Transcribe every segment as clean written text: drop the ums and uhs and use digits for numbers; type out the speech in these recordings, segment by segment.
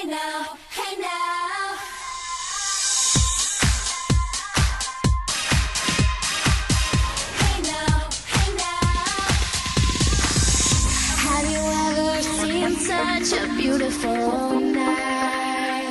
Hey now, hey now. Hey now, hey now. Have you ever seen such a beautiful night?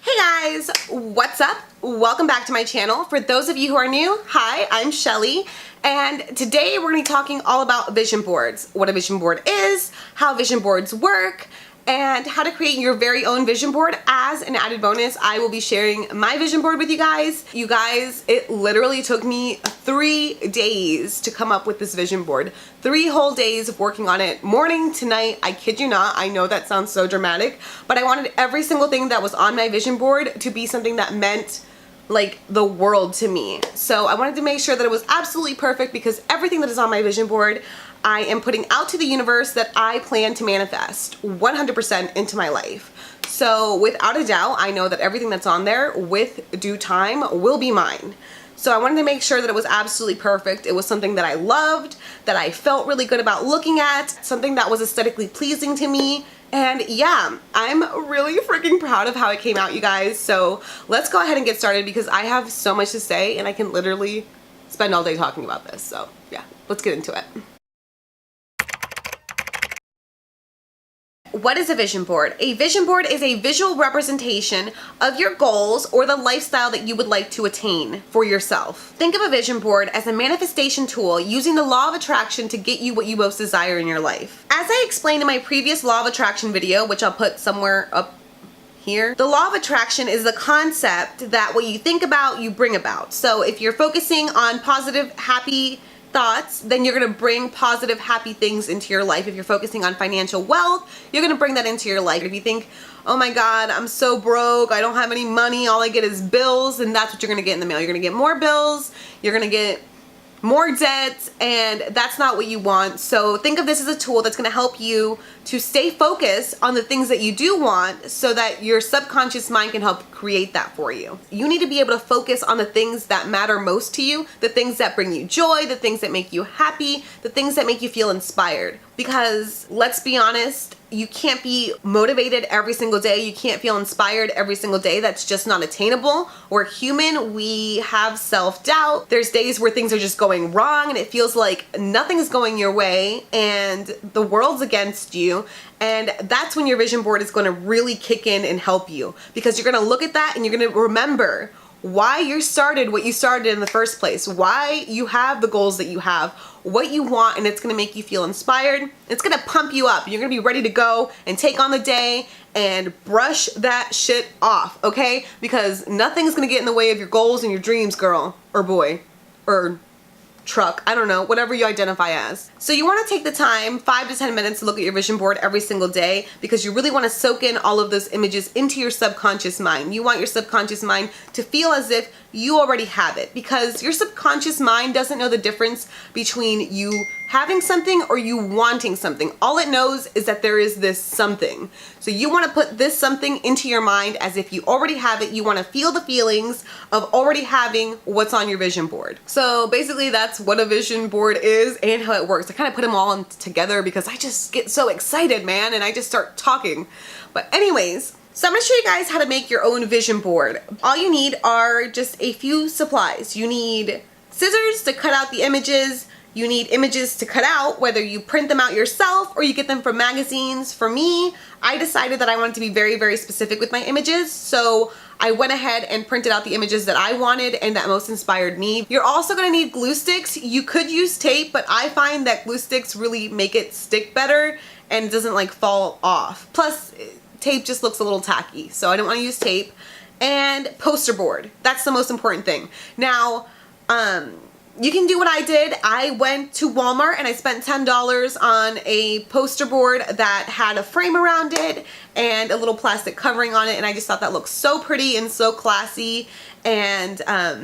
Hey guys, what's up? Welcome back to my channel. For those of you who are new, hi, I'm Shelly, and today we're going to be talking all about vision boards, what a vision board is, how vision boards work, and how to create your very own vision board. As an added bonus, I will be sharing my vision board with you guys. You guys, it literally took me 3 days to come up with this vision board. 3 whole days of working on it, morning to night. I kid you not. I know that sounds so dramatic, but I wanted every single thing that was on my vision board to be something that meant like the world to me. So I wanted to make sure that it was absolutely perfect, because everything that is on my vision board I am putting out to the universe that I plan to manifest 100% into my life. So without a doubt, I know that everything that's on there with due time will be mine. So I wanted to make sure that it was absolutely perfect. It was something that I loved, that I felt really good about looking at, something that was aesthetically pleasing to me. And yeah, I'm really freaking proud of how it came out, you guys. So let's go ahead and get started, because I have so much to say and I can literally spend all day talking about this. So yeah, let's get into it. What is a vision board? A vision board is a visual representation of your goals or the lifestyle that you would like to attain for yourself. Think of a vision board as a manifestation tool using the law of attraction to get you what you most desire in your life. As I explained in my previous law of attraction video, which I'll put somewhere up here, the law of attraction is the concept that what you think about, you bring about. So if you're focusing on positive, happy thoughts, then you're going to bring positive, happy things into your life. If you're focusing on financial wealth, you're going to bring that into your life. If you think, oh my God, I'm so broke, I don't have any money, all I get is bills, then that's what you're going to get in the mail. You're going to get more bills, you're going to get more debts, and that's not what you want. So think of this as a tool that's going to help you to stay focused on the things that you do want, so that your subconscious mind can help create that for you. You need to be able to focus on the things that matter most to you, the things that bring you joy, the things that make you happy, the things that make you feel inspired. Because let's be honest, you can't be motivated every single day. You can't feel inspired every single day. That's just not attainable. We're human. We have self-doubt. There's days where things are just going wrong and it feels like nothing is going your way and the world's against you. And that's when your vision board is going to really kick in and help you, because you're going to look at that and you're going to remember why you started what you started in the first place, why you have the goals that you have, what you want, and it's going to make you feel inspired. It's going to pump you up. You're going to be ready to go and take on the day and brush that shit off, okay? Because nothing's going to get in the way of your goals and your dreams, girl or boy or truck, I don't know, whatever you identify as. So you want to take the time, 5 to 10 minutes, to look at your vision board every single day, because you really want to soak in all of those images into your subconscious mind. You want your subconscious mind to feel as if you already have it, because your subconscious mind doesn't know the difference between you having something or you wanting something. All it knows is that there is this something. So you want to put this something into your mind as if you already have it. You want to feel the feelings of already having what's on your vision board. So basically that's what a vision board is and how it works. I kind of put them all together because I just get so excited, man, and I just start talking. But anyways, so I'm going to show you guys how to make your own vision board. All you need are just a few supplies. You need scissors to cut out the images. You need images to cut out, whether you print them out yourself or you get them from magazines. For me, I decided that I wanted to be very, very specific with my images. So I went ahead and printed out the images that I wanted and that most inspired me. You're also going to need glue sticks. You could use tape, but I find that glue sticks really make it stick better and it doesn't like fall off. Plus, tape just looks a little tacky, so I don't want to use tape. And poster board. That's the most important thing. Now, you can do what I did. I went to Walmart and I spent $10 on a poster board that had a frame around it and a little plastic covering on it, and I just thought that looked so pretty and so classy, and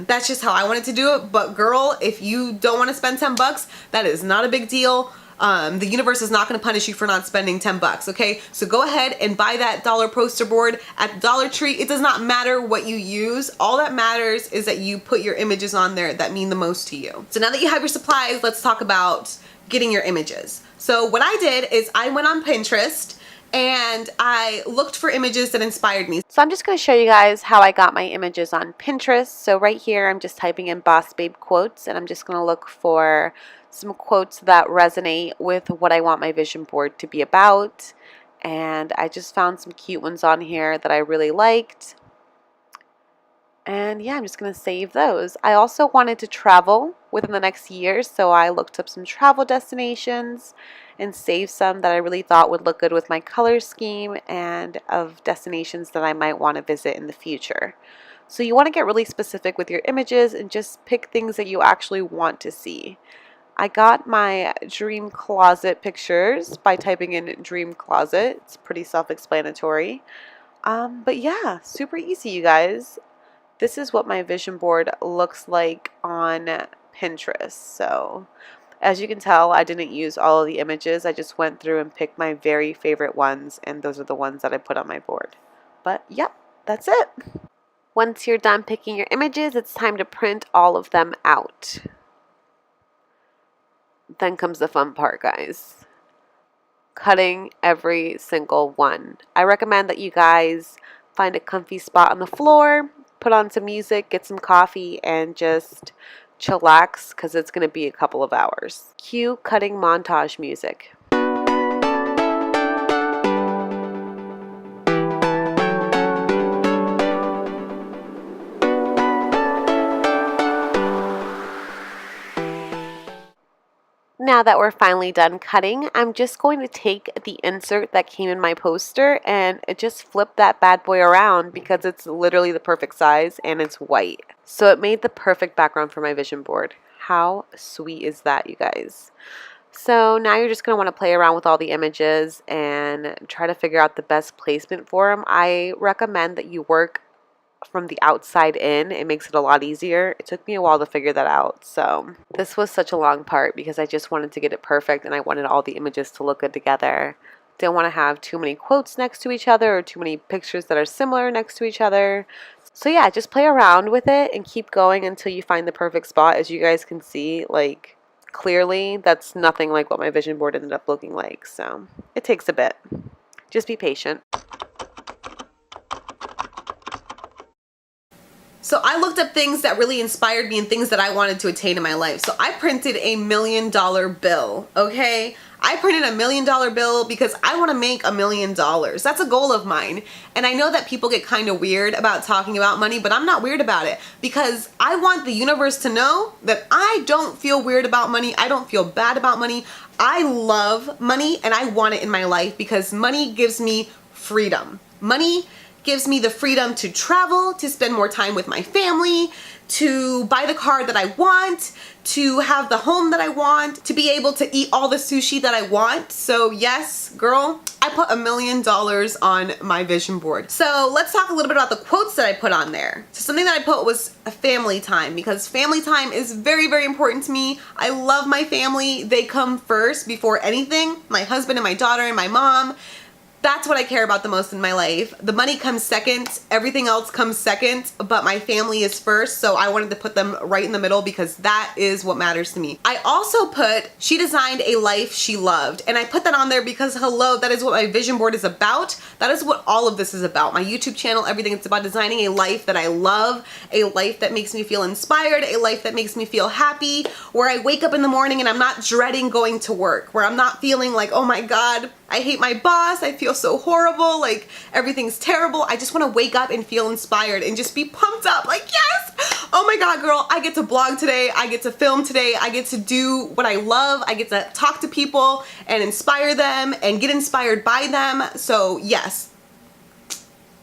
that's just how I wanted to do it. But girl, if you don't want to spend 10 bucks, that is not a big deal. The universe is not going to punish you for not spending 10 bucks, okay? So go ahead and buy that dollar poster board at Dollar Tree. It does not matter what you use. All that matters is that you put your images on there that mean the most to you. So now that you have your supplies, let's talk about getting your images. So what I did is I went on Pinterest and I looked for images that inspired me. So I'm just going to show you guys how I got my images on Pinterest. So right here I'm just typing in Boss Babe quotes, and I'm just going to look for some quotes that resonate with what I want my vision board to be about. And I just found some cute ones on here that I really liked. And yeah, I'm just going to save those. I also wanted to travel within the next year, so I looked up some travel destinations and saved some that I really thought would look good with my color scheme and of destinations that I might want to visit in the future. So you want to get really specific with your images and just pick things that you actually want to see. I got my dream closet pictures by typing in dream closet. It's pretty self-explanatory. But yeah, super easy, you guys. This is what my vision board looks like on Pinterest. So as you can tell, I didn't use all of the images. I just went through and picked my very favorite ones, and those are the ones that I put on my board. But yep, that's it. Once you're done picking your images, it's time to print all of them out. Then comes the fun part, guys. Cutting every single one. I recommend that you guys find a comfy spot on the floor, put on some music, get some coffee, and just chillax because it's going to be a couple of hours. Cue cutting montage music. Now that we're finally done cutting, I'm just going to take the insert that came in my poster and just flip that bad boy around because it's literally the perfect size and it's white. So it made the perfect background for my vision board. How sweet is that, you guys? So now you're just going to want to play around with all the images and try to figure out the best placement for them. I recommend that you work from the outside in. It makes it a lot easier. It took me a while to figure that out. So this was such a long part because I just wanted to get it perfect and I wanted all the images to look good together. Didn't want to have too many quotes next to each other or too many pictures that are similar next to each other. So yeah, just play around with it and keep going until you find the perfect spot. As you guys can see, like clearly that's nothing like what my vision board ended up looking like. So it takes a bit. Just be patient. So I looked up things that really inspired me and things that I wanted to attain in my life. So I printed a $1 million bill, okay? I printed a $1 million bill because I want to make $1 million. That's a goal of mine. And I know that people get kind of weird about talking about money, but I'm not weird about it because I want the universe to know that I don't feel weird about money. I don't feel bad about money. I love money and I want it in my life because money gives me freedom. Money gives me the freedom to travel, to spend more time with my family, to buy the car that I want, to have the home that I want, to be able to eat all the sushi that I want. So yes, girl, I put $1 million on my vision board. So let's talk a little bit about the quotes that I put on there. So something that I put was a family time because family time is very, very important to me. I love my family. They come first before anything. My husband and my daughter and my mom. That's what I care about the most in my life. The money comes second, everything else comes second, but my family is first, so I wanted to put them right in the middle because that is what matters to me. I also put, she designed a life she loved, and I put that on there because hello, that is what my vision board is about. That is what all of this is about. My YouTube channel, everything, it's about designing a life that I love, a life that makes me feel inspired, a life that makes me feel happy, where I wake up in the morning and I'm not dreading going to work, where I'm not feeling like, oh my God, I hate my boss, I feel so horrible, like everything's terrible. I just want to wake up and feel inspired and just be pumped up like, yes, oh my God, girl, I get to blog today, I get to film today, I get to do what I love, I get to talk to people and inspire them and get inspired by them. So yes,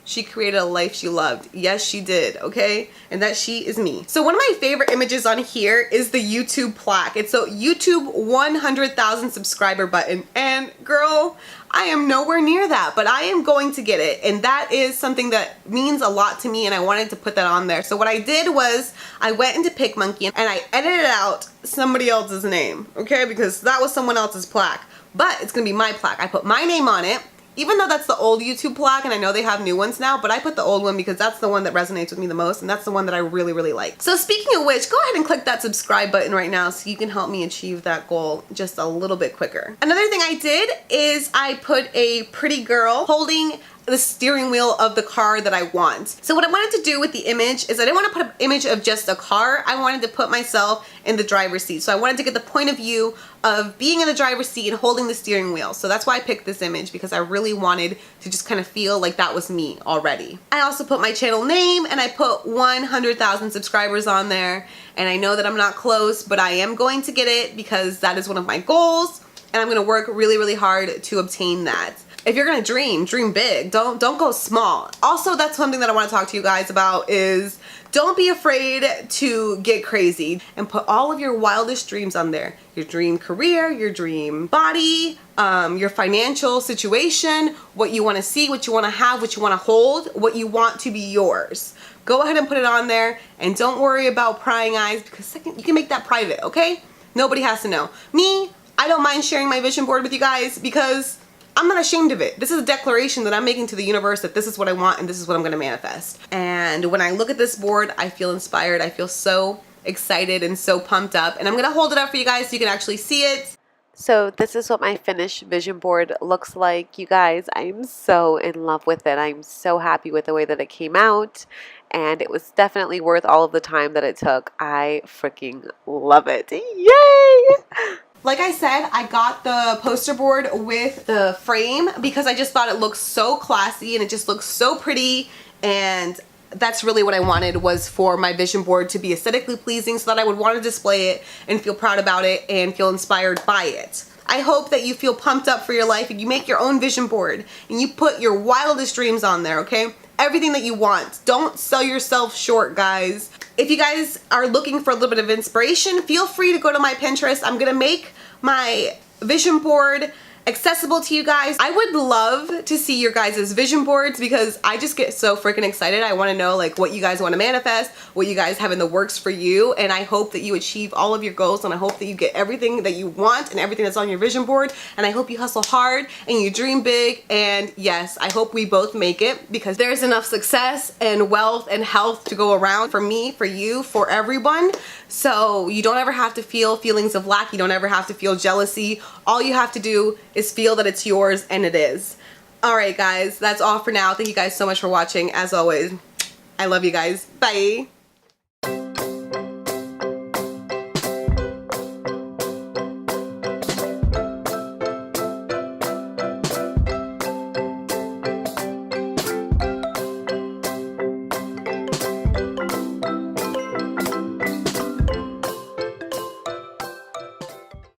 she created a life she loved. Yes, she did, okay? And that she is me. So one of my favorite images on here is the YouTube plaque. It's a YouTube 100,000 subscriber button. And girl, I am nowhere near that, but I am going to get it. And that is something that means a lot to me and I wanted to put that on there. So what I did was I went into PicMonkey and I edited out somebody else's name, okay? Because that was someone else's plaque, but it's gonna be my plaque. I put my name on it even though that's the old YouTube plaque and I know they have new ones now, but I put the old one because that's the one that resonates with me the most and that's the one that I really, really like. So speaking of which, go ahead and click that subscribe button right now so you can help me achieve that goal just a little bit quicker. Another thing I did is I put a pretty girl holding the steering wheel of the car that I want. So what I wanted to do with the image is I didn't want to put an image of just a car. I wanted to put myself in the driver's seat. So I wanted to get the point of view of being in the driver's seat and holding the steering wheel. So that's why I picked this image, because I really wanted to just kind of feel like that was me already. I also put my channel name and I put 100,000 subscribers on there. And I know that I'm not close, but I am going to get it because that is one of my goals. And I'm gonna work really, really hard to obtain that. If you're gonna dream big. Don't go small. Also, that's something that I wanna talk to you guys about is don't be afraid to get crazy and put all of your wildest dreams on there. Your dream career, your dream body, your financial situation, what you wanna see, what you wanna have, what you wanna hold, what you want to be yours. Go ahead and put it on there and don't worry about prying eyes because you can make that private, okay? Nobody has to know. Me, I don't mind sharing my vision board with you guys because I'm not ashamed of it. This is a declaration that I'm making to the universe that this is what I want and this is what I'm gonna manifest. And when I look at this board, I feel inspired. I feel so excited and so pumped up. And I'm gonna hold it up for you guys so you can actually see it. So this is what my finished vision board looks like, you guys. I'm so in love with it. I'm so happy with the way that it came out. And it was definitely worth all of the time that it took. I freaking love it. Yay! Like I said, I got the poster board with the frame because I just thought it looked so classy and it just looks so pretty, and that's really what I wanted, was for my vision board to be aesthetically pleasing so that I would want to display it and feel proud about it and feel inspired by it. I hope that you feel pumped up for your life and you make your own vision board and you put your wildest dreams on there, okay? Everything that you want. Don't sell yourself short, guys. If you guys are looking for a little bit of inspiration, feel free to go to my Pinterest. I'm gonna make my vision board accessible to you guys. I would love to see your guys' vision boards because I just get so freaking excited. I want to know like what you guys want to manifest, what you guys have in the works for you, and I hope that you achieve all of your goals, and I hope that you get everything that you want and everything that's on your vision board, and I hope you hustle hard and you dream big, and yes, I hope we both make it because there's enough success and wealth and health to go around for me, for you, for everyone. So you don't ever have to feel feelings of lack. You don't ever have to feel jealousy. All you have to do is feel that it's yours, and it is. All right, guys, that's all for now. Thank you guys so much for watching. As always, I love you guys. Bye.